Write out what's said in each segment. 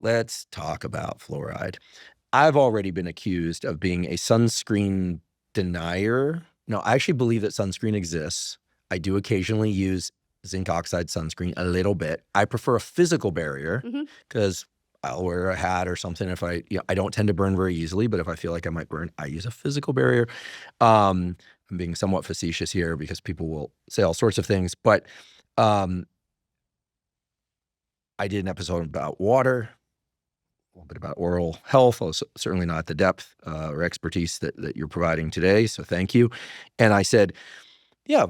let's talk about fluoride. I've already been accused of being a sunscreen denier. No, I actually believe that sunscreen exists. I do occasionally use zinc oxide sunscreen a little bit. I prefer a physical barrier because I'll wear a hat or something if I don't tend to burn very easily, but if I feel like I might burn, I use a physical barrier. I'm being somewhat facetious here because people will say all sorts of things, but I did an episode about water, a little bit about oral health, certainly not the depth or expertise that you're providing today, so thank you. And I said, yeah,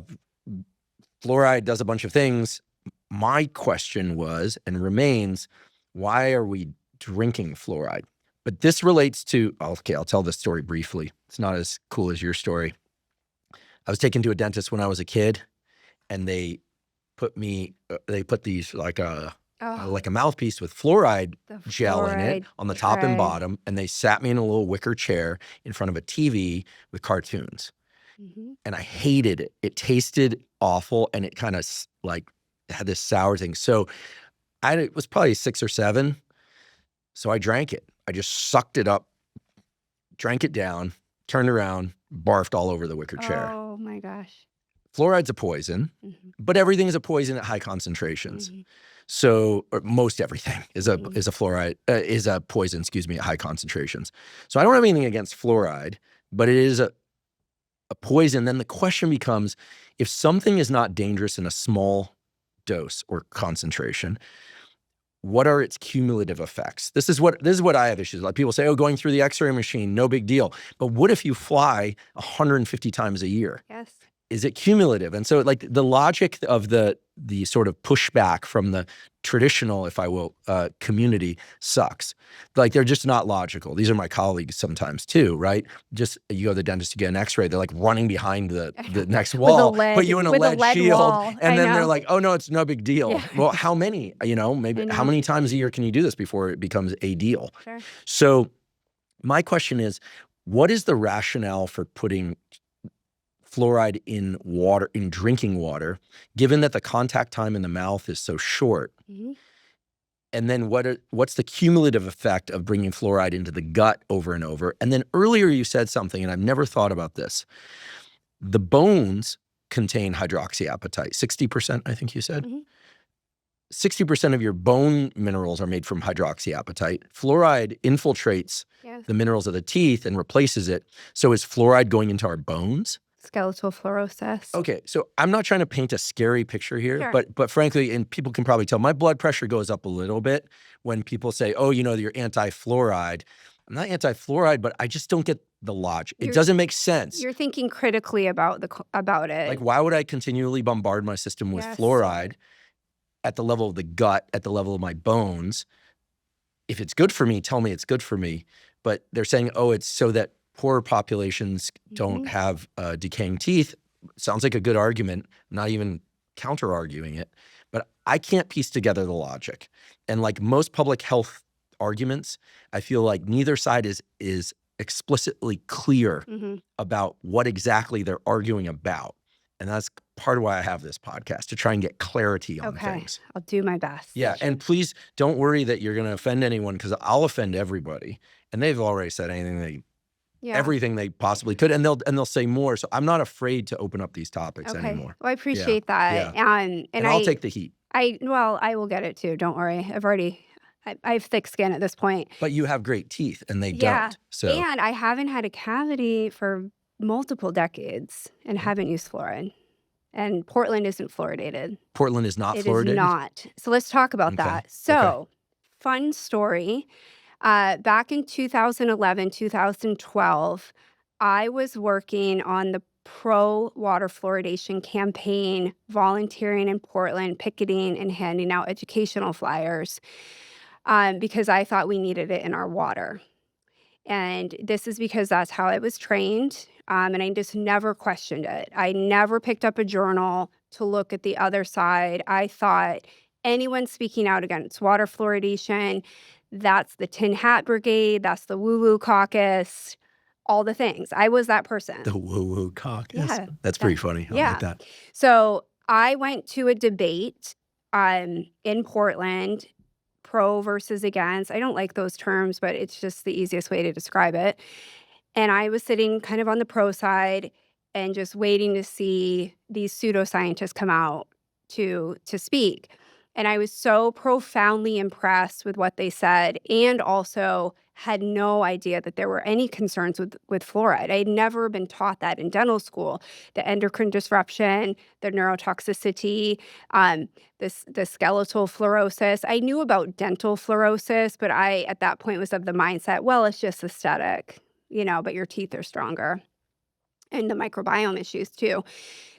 fluoride does a bunch of things. My question was and remains, why are we drinking fluoride? But this relates to, okay, I'll tell this story briefly. It's not as cool as your story. I was taken to a dentist when I was a kid, and they put these like a mouthpiece with fluoride gel in it on the top and bottom, and they sat me in a little wicker chair in front of a TV with cartoons. And I hated it. It tasted awful, and it kind of like had this sour thing. So it was probably 6 or 7. So I drank it. I just sucked it up, drank it down, turned around, barfed all over the wicker chair. Oh my gosh. Fluoride's a poison, but everything is a poison at high concentrations. So most everything is a poison, at high concentrations. So I don't have anything against fluoride, but it is a poison. Then the question becomes, if something is not dangerous in a small dose or concentration, what are its cumulative effects? This is what I have issues. Like people say, oh, going through the X-ray machine, no big deal. But what if you fly 150 times a year? Yes. Is it cumulative? And so like the logic of the sort of pushback from the traditional, if I will, community sucks. Like they're just not logical. These are my colleagues sometimes too, right? Just you go to the dentist to get an X-ray, they're like running behind the next wall, put you in a lead shield, wall. And then they're like, oh no, it's no big deal. Yeah. Well, how many? Maybe how many times a year can you do this before it becomes a deal? Sure. So my question is, what is the rationale for putting fluoride in water, in drinking water, given that the contact time in the mouth is so short? And then what's the cumulative effect of bringing fluoride into the gut over and over? And then earlier you said something, and I've never thought about this. The bones contain hydroxyapatite, 60%, I think you said. 60% of your bone minerals are made from hydroxyapatite. Fluoride infiltrates the minerals of the teeth and replaces it. So is fluoride going into our bones? Skeletal fluorosis. Okay, so I'm not trying to paint a scary picture here, but frankly, and people can probably tell, my blood pressure goes up a little bit when people say, oh, you're anti-fluoride. I'm not anti-fluoride, but I just don't get the logic. It doesn't make sense. You're thinking critically about it. Like, why would I continually bombard my system with fluoride at the level of the gut, at the level of my bones? If it's good for me, tell me it's good for me. But they're saying, oh, it's so that poor populations don't have decaying teeth. Sounds like a good argument, not even counter-arguing it. But I can't piece together the logic. And like most public health arguments, I feel like neither side is explicitly clear about what exactly they're arguing about. And that's part of why I have this podcast, to try and get clarity on things. I'll do my best. Yeah, and please don't worry that you're going to offend anyone, because I'll offend everybody. And they've already said everything they possibly could, and they'll say more. So I'm not afraid to open up these topics anymore. Well, I appreciate that. Yeah. And I'll take the heat. I will get it too. Don't worry. I have thick skin at this point. But you have great teeth, and they don't. So. And I haven't had a cavity for multiple decades and haven't used fluoride. And Portland isn't fluoridated. Portland is not fluoridated? It is not. So let's talk about that. So, fun story. Back in 2011, 2012, I was working on the pro-water fluoridation campaign, volunteering in Portland, picketing and handing out educational flyers because I thought we needed it in our water. And this is because that's how I was trained, and I just never questioned it. I never picked up a journal to look at the other side. I thought anyone speaking out against water fluoridation, that's the Tin Hat Brigade, that's the woo-woo caucus, all the things. I was that person. The woo-woo caucus? Yeah, that's pretty funny. I like that. So I went to a debate in Portland pro versus against. I don't like those terms, but it's just the easiest way to describe it. And I was sitting kind of on the pro side and just waiting to see these pseudoscientists come out to speak. And I was so profoundly impressed with what they said, and also had no idea that there were any concerns with fluoride. I had never been taught that in dental school. The endocrine disruption, the neurotoxicity, the skeletal fluorosis. I knew about dental fluorosis, but I, at that point, was of the mindset, well, it's just aesthetic, but your teeth are stronger. And the microbiome issues too.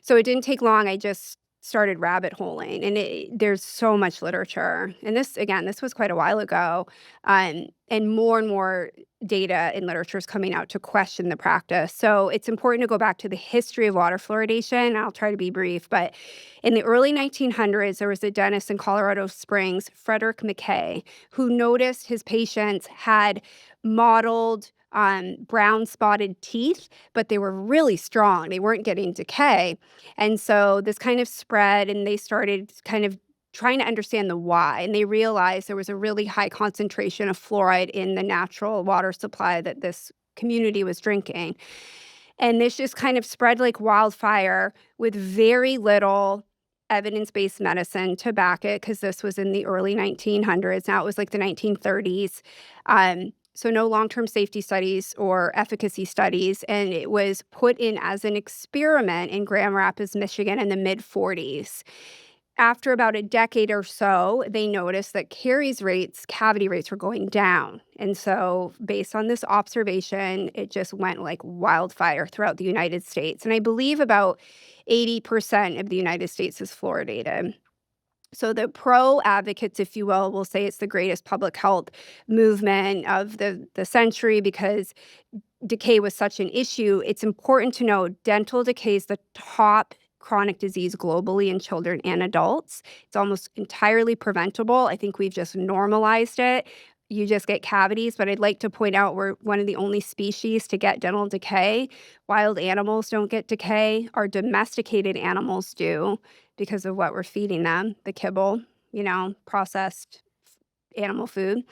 So it didn't take long. I just started rabbit holing, and there's so much literature. And this was quite a while ago, and more data and literature is coming out to question the practice. So it's important to go back to the history of water fluoridation. I'll try to be brief, but in the early 1900s, there was a dentist in Colorado Springs, Frederick McKay, who noticed his patients had mottled brown spotted teeth, but they were really strong. They weren't getting decay. And so this kind of spread, and they started kind of trying to understand the why. And they realized there was a really high concentration of fluoride in the natural water supply that this community was drinking. And this just kind of spread like wildfire with very little evidence-based medicine to back it, because this was in the early 1900s. Now it was like the 1930s. So no long-term safety studies or efficacy studies, and it was put in as an experiment in Grand Rapids, Michigan in the mid-40s. After about a decade or so, they noticed that cavity rates were going down. And so based on this observation, it just went like wildfire throughout the United States. And I believe about 80% of the United States is fluoridated. So the pro advocates, if you will say it's the greatest public health movement of the century because decay was such an issue. It's important to know dental decay is the top chronic disease globally in children and adults. It's almost entirely preventable. I think we've just normalized it. You just get cavities, but I'd like to point out we're one of the only species to get dental decay. Wild animals don't get decay. Our domesticated animals do because of what we're feeding them, the kibble, processed animal food.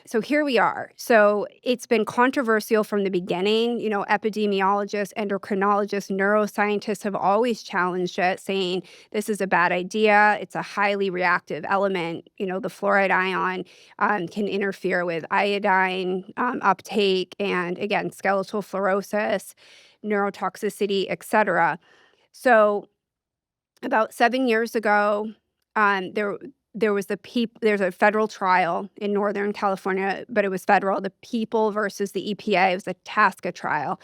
So here we are. So it's been controversial from the beginning. Epidemiologists, endocrinologists, neuroscientists have always challenged it, saying this is a bad idea. It's a highly reactive element. The fluoride ion can interfere with iodine uptake and, again, skeletal fluorosis, neurotoxicity, etc. So about 7 years ago, there's a federal trial in Northern California, but it was federal, the People versus the EPA. It was a TSCA trial.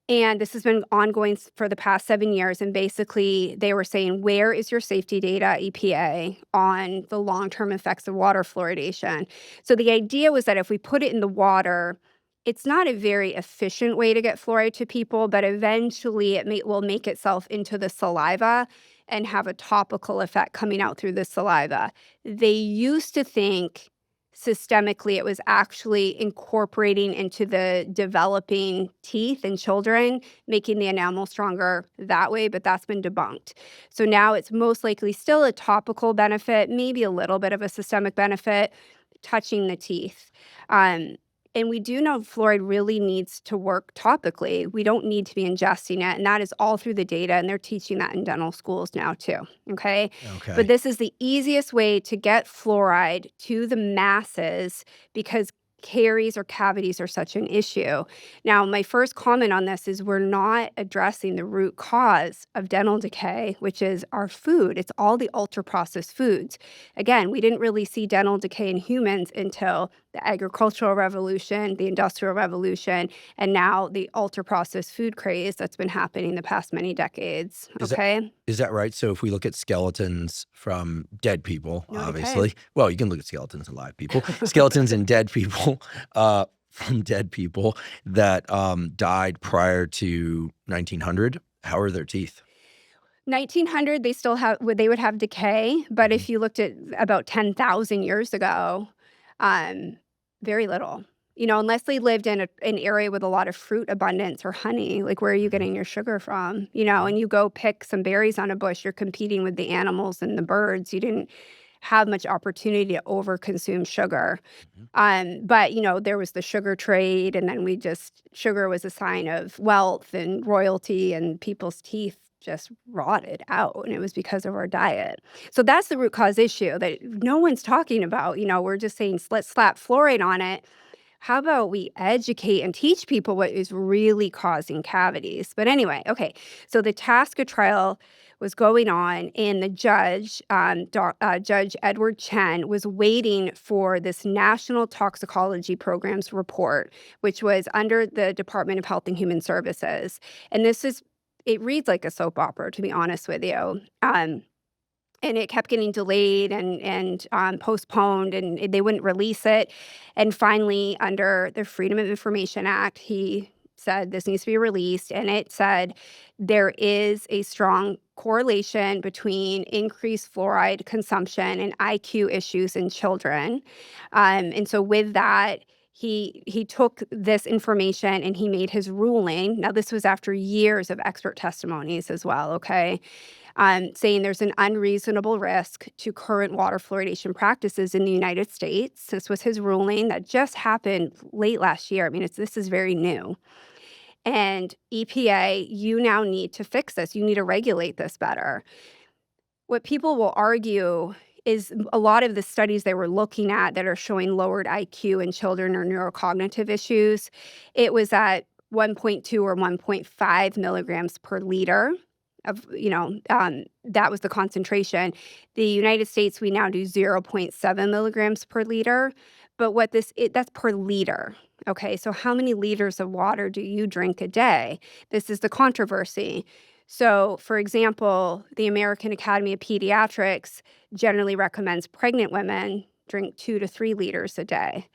And this has been ongoing for the past 7 years. And basically, they were saying, where is your safety data, EPA, on the long-term effects of water fluoridation? So the idea was that if we put it in the water, it's not a very efficient way to get fluoride to people, but eventually will make itself into the saliva and have a topical effect coming out through the saliva. They used to think systemically it was actually incorporating into the developing teeth in children, making the enamel stronger that way, but that's been debunked. So now it's most likely still a topical benefit, maybe a little bit of a systemic benefit, touching the teeth. And we do know fluoride really needs to work topically. We don't need to be ingesting it, and that is all through the data, and they're teaching that in dental schools now too, okay? But this is the easiest way to get fluoride to the masses because caries or cavities are such an issue. Now, my first comment on this is we're not addressing the root cause of dental decay, which is our food. It's all the ultra-processed foods. Again, we didn't really see dental decay in humans until the agricultural revolution, the industrial revolution, and now the ultra-processed food craze that's been happening the past many decades, okay? Is that right? So if we look at skeletons from dead people, obviously, well, you can look at skeletons in live people, skeletons in dead people, from dead people that died prior to 1900, how are their teeth? 1900, they would have decay, but if you looked at about 10,000 years ago, very little. Unless they lived in an area with a lot of fruit abundance or honey, like where are you getting your sugar from? And you go pick some berries on a bush, you're competing with the animals and the birds. You didn't have much opportunity to overconsume sugar. Mhm. But, there was the sugar trade, and then sugar was a sign of wealth and royalty, and people's teeth just rotted out, and it was because of our diet. So that's the root cause issue that no one's talking about. We're just saying, let's slap fluoride on it. How about we educate and teach people what is really causing cavities? But anyway, okay. So the TASCA trial was going on, and the judge, Judge Edward Chen, was waiting for this National Toxicology Programs report, which was under the Department of Health and Human Services. And it reads like a soap opera, to be honest with you. And it kept getting delayed and postponed, and they wouldn't release it. And finally, under the Freedom of Information Act, he said this needs to be released, and it said there is a strong correlation between increased fluoride consumption and IQ issues in children. And so with that, he took this information and he made his ruling. Now, this was after years of expert testimonies as well, okay? Saying there's an unreasonable risk to current water fluoridation practices in the United States. This was his ruling that just happened late last year. I mean, this is very new. And EPA, you now need to fix this. You need to regulate this better. What people will argue is a lot of the studies they were looking at that are showing lowered IQ in children or neurocognitive issues, it was at 1.2 or 1.5 milligrams per liter that was the concentration. The United States, we now do 0.7 milligrams per liter, but that's per liter. Okay, so how many liters of water do you drink a day? This is the controversy. So, for example, the American Academy of Pediatrics generally recommends pregnant women drink 2 to 3 liters a day.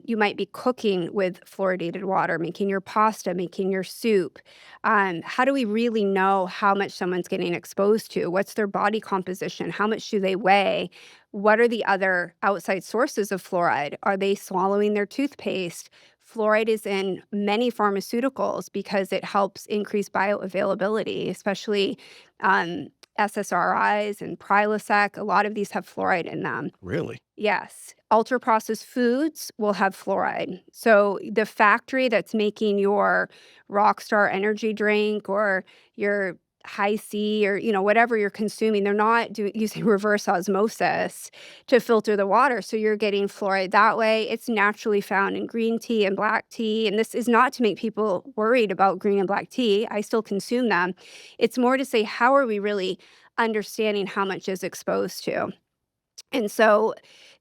You might be cooking with fluoridated water, making your pasta, making your soup. How do we really know how much someone's getting exposed to? What's their body composition? How much do they weigh? What are the other outside sources of fluoride? Are they swallowing their toothpaste? Fluoride is in many pharmaceuticals because it helps increase bioavailability, especially SSRIs and Prilosec. A lot of these have fluoride in them. Really? Yes. Ultra-processed foods will have fluoride. So the factory that's making your Rockstar energy drink or your High C or, whatever you're consuming, they're not using reverse osmosis to filter the water. So you're getting fluoride that way. It's naturally found in green tea and black tea. And this is not to make people worried about green and black tea. I still consume them. It's more to say, how are we really understanding how much is exposed to? And so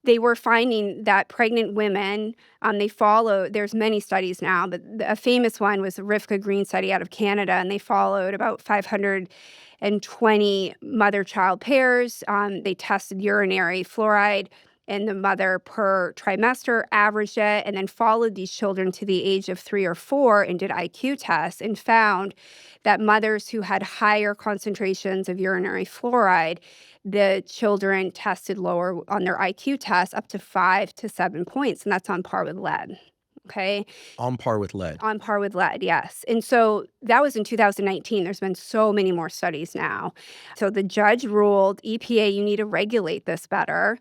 they were finding that pregnant women, there's many studies now, but a famous one was the Rivka Green study out of Canada, and they followed about 520 mother-child pairs. They tested urinary fluoride in the mother per trimester, averaged it, and then followed these children to the age of 3 or 4 and did IQ tests and found that mothers who had higher concentrations of urinary fluoride, the children tested lower on their IQ test, up to 5 to 7 points, and that's on par with lead. Okay. On par with lead. On par with lead, yes. And so that was in 2019. There's been so many more studies now. So the judge ruled, EPA, you need to regulate this better.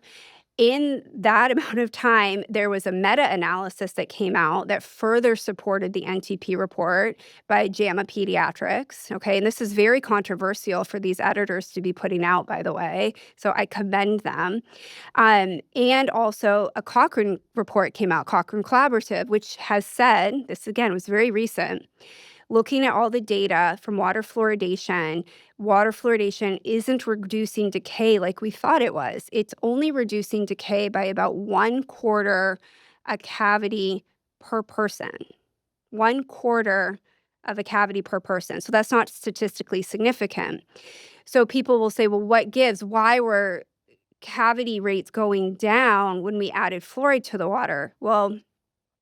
In that amount of time, there was a meta-analysis that came out that further supported the NTP report by JAMA Pediatrics, okay? And this is very controversial for these editors to be putting out, by the way, so I commend them. And also a Cochrane report came out, Cochrane Collaborative, which has said, this again was very recent, looking at all the data from water fluoridation isn't reducing decay like we thought it was. It's only reducing decay by about 1/4 a cavity per person. 1/4 of a cavity per person. So that's not statistically significant. So people will say, well, what gives? Why were cavity rates going down when we added fluoride to the water? Well,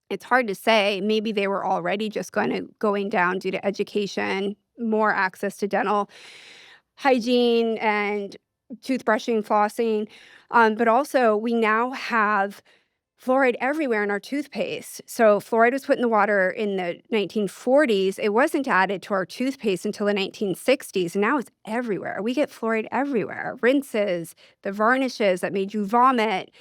it's hard to say. Maybe they were already just going down due to education, more access to dental hygiene and toothbrushing, flossing. But also, we now have fluoride everywhere in our toothpaste. So fluoride was put in the water in the 1940s. It wasn't added to our toothpaste until the 1960s, and now it's everywhere. We get fluoride everywhere. Rinses, the varnishes that made you vomit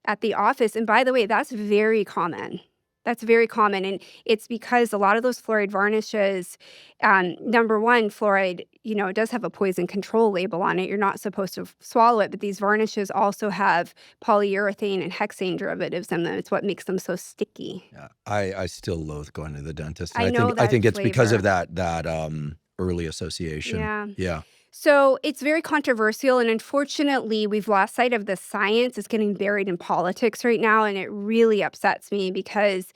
at the office. And by the way, that's very common. That's very common. And it's because a lot of those fluoride varnishes, number one, fluoride, it does have a poison control label on it. You're not supposed to swallow it. But these varnishes also have polyurethane and hexane derivatives in them. It's what makes them so sticky. Yeah, I still loathe going to the dentist. And I know I that think it's because of flavor. that early association. Yeah. Yeah. So it's very controversial, and unfortunately, we've lost sight of the science. It's getting buried in politics right now, and it really upsets me because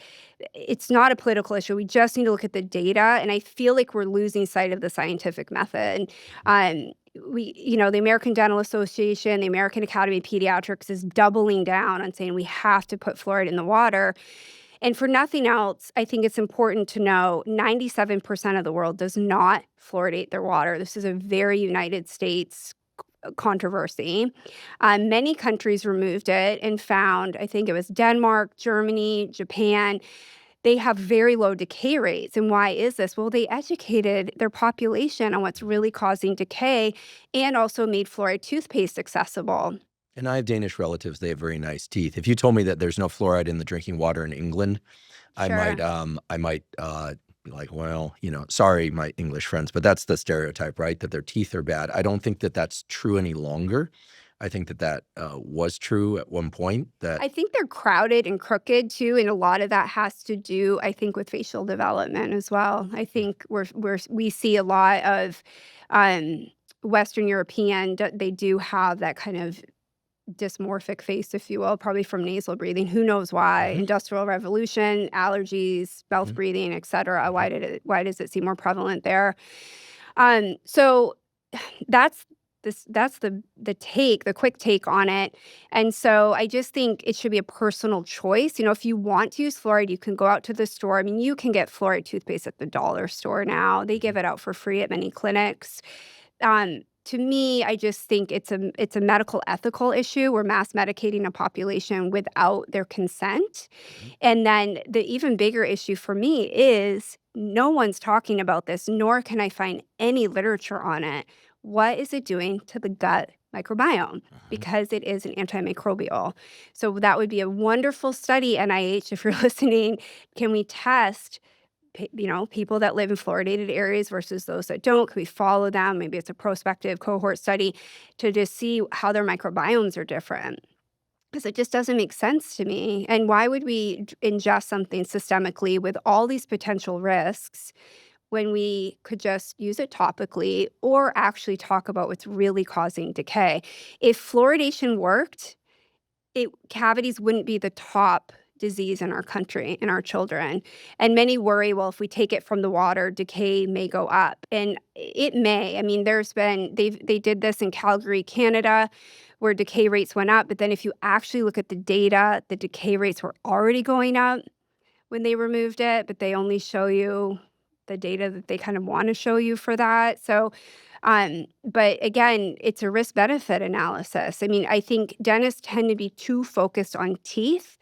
it's not a political issue. We just need to look at the data, and I feel like we're losing sight of the scientific method. The American Dental Association, the American Academy of Pediatrics is doubling down on saying we have to put fluoride in the water. And for nothing else, I think it's important to know 97% of the world does not fluoridate their water. This is a very United States controversy. Many countries removed it and found, I think it was Denmark, Germany, Japan, they have very low decay rates. And why is this? Well, they educated their population on what's really causing decay and also made fluoride toothpaste accessible. And I have Danish relatives. They have very nice teeth. If you told me that there's no fluoride in the drinking water in England, Sure. I might be like, well, sorry, my English friends, but that's the stereotype, right? That their teeth are bad. I don't think that that's true any longer. I think that was true at one point. I think they're crowded and crooked too, and a lot of that has to do, I think, with facial development as well. I think we see a lot of Western European, they do have that kind of dysmorphic face, if you will, probably from nasal breathing. Who knows why? Mhm. Industrial revolution, allergies, mouth Mhm. breathing, et cetera. Mhm. Why does it seem more prevalent there? So that's the quick take on it. And so I just think it should be a personal choice. If you want to use fluoride, you can go out to the store. I mean, you can get fluoride toothpaste at the dollar store now. They give it out for free at many clinics. To me, I just think it's a medical ethical issue. We're mass medicating a population without their consent. Mhm. And then the even bigger issue for me is no one's talking about this, nor can I find any literature on it. What is it doing to the gut microbiome? Mhm. Because it is an antimicrobial. So that would be a wonderful study, NIH, if you're listening. Can we test people that live in fluoridated areas versus those that don't? Can we follow them? Maybe it's a prospective cohort study to just see how their microbiomes are different. Because it just doesn't make sense to me. And why would we ingest something systemically with all these potential risks when we could just use it topically or actually talk about what's really causing decay? If fluoridation worked, cavities wouldn't be the top disease in our country, in our children. And many worry, well, if we take it from the water, decay may go up. And it may. I mean, they did this in Calgary, Canada, where decay rates went up. But then if you actually look at the data, the decay rates were already going up when they removed it, but they only show you the data that they kind of want to show you for that. So but again, it's a risk benefit analysis. I mean, I think dentists tend to be too focused on teeth.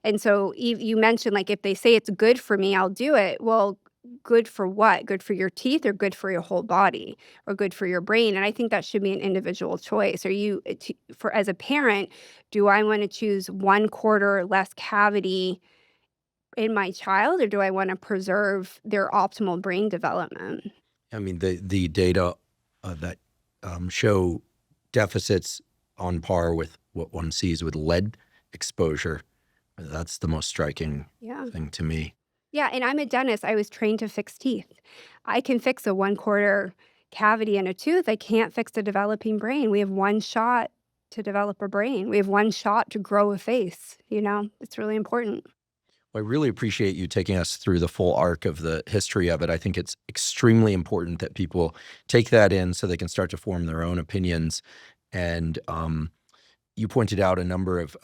And so you mentioned, like, if they say it's good for me, I'll do it. Well, good for what? Good for your teeth or good for your whole body or good for your brain? And I think that should be an individual choice. As a parent, do I want to choose 1/4 less cavity in my child, or do I want to preserve their optimal brain development? I mean, the data that show deficits on par with what one sees with lead exposure, that's the most striking Yeah. thing to me. Yeah, and I'm a dentist. I was trained to fix teeth. I can fix a 1/4 cavity in a tooth. I can't fix a developing brain. We have one shot to develop a brain. We have one shot to grow a face. It's really important. I really appreciate you taking us through the full arc of the history of it. I think it's extremely important that people take that in so they can start to form their own opinions. And you pointed out a number of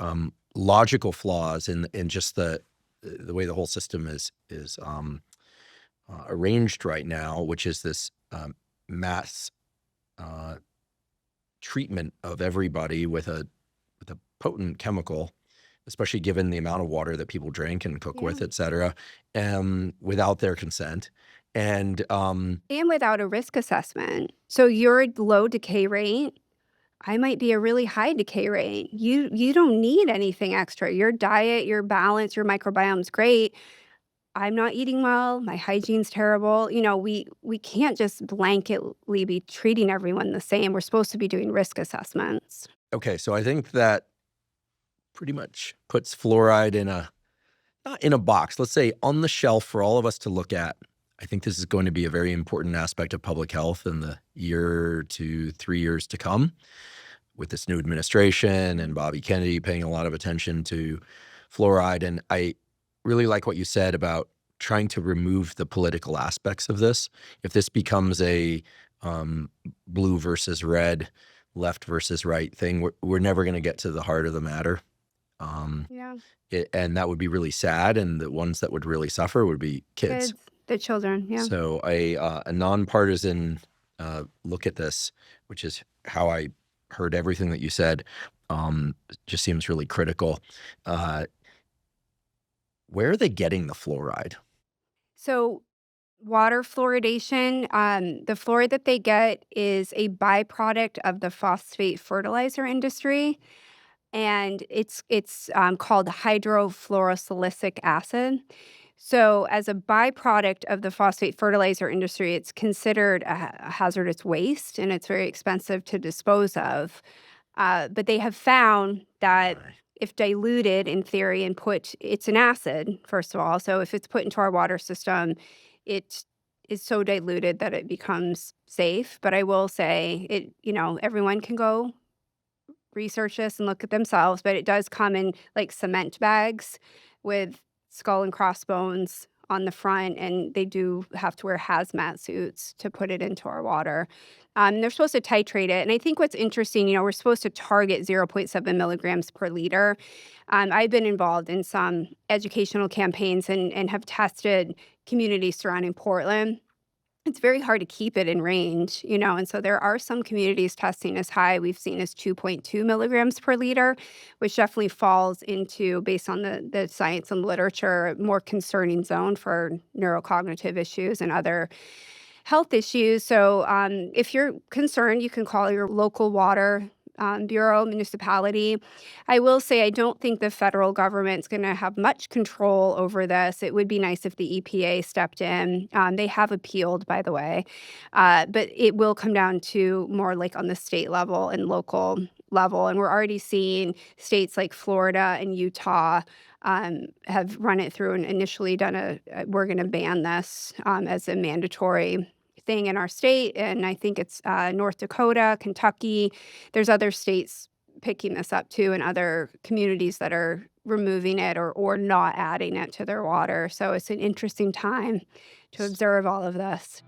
logical flaws in just the way the whole system is arranged right now, which is this mass uh, treatment of everybody with a potent chemical especially given the amount of water that people drink and cook Yeah. with, et cetera, without their consent. And And without a risk assessment. So your low decay rate, I might be a really high decay rate. You don't need anything extra. Your diet, your balance, your microbiome's great. I'm not eating well, my hygiene's terrible. We can't just blanketly be treating everyone the same. We're supposed to be doing risk assessments. okay, so I think that pretty much puts fluoride in a not in a box, let's say on the shelf for all of us to look at. I think this is going to be a very important aspect of public health in the year to 3 years to come, with this new administration and Bobby Kennedy paying a lot of attention to fluoride. And I really like what you said about trying to remove the political aspects of this. If this becomes a blue versus red, left versus right thing, we're never going to get to the heart of the matter. Um, Yeah. and that would be really sad. And the ones that would really suffer would be kids. Kids, the children, yeah. So a nonpartisan look at this, which is how I heard everything that you said, just seems really critical. Uh, where are they getting the fluoride? So water fluoridation, the fluoride that they get is a byproduct of the phosphate fertilizer industry, and it's called hydrofluorosilicic acid. So, as a byproduct of the phosphate fertilizer industry, it's considered a hazardous waste, and it's very expensive to dispose of. But they have found that Right. if diluted in theory and it's an acid, first of all. So if it's put into our water system, it is so diluted that it becomes safe. But I will say everyone can go research this and look at themselves, but it does come in like cement bags with skull and crossbones on the front, and they do have to wear hazmat suits to put it into our water. They're supposed to titrate it, and I think what's interesting, we're supposed to target 0.7 milligrams per liter. I've been involved in some educational campaigns and have tested communities surrounding Portland. It's very hard to keep it in range, and so there are some communities testing as high we've seen as 2.2 milligrams per liter, which definitely falls into, based on the science and literature, a more concerning zone for neurocognitive issues and other health issues. So, if you're concerned, you can call your local water bureau, municipality. I will say I don't think the federal government's going to have much control over this. It would be nice if the EPA stepped in. They have appealed, by the way, but it will come down to more like on the state level and local level. And we're already seeing states like Florida and Utah have run it through and initially done we're going to ban this as a mandatory thing in our state. And I think it's North Dakota, Kentucky. There's other states picking this up too, and other communities that are removing it or not adding it to their water. So it's an interesting time to observe all of this.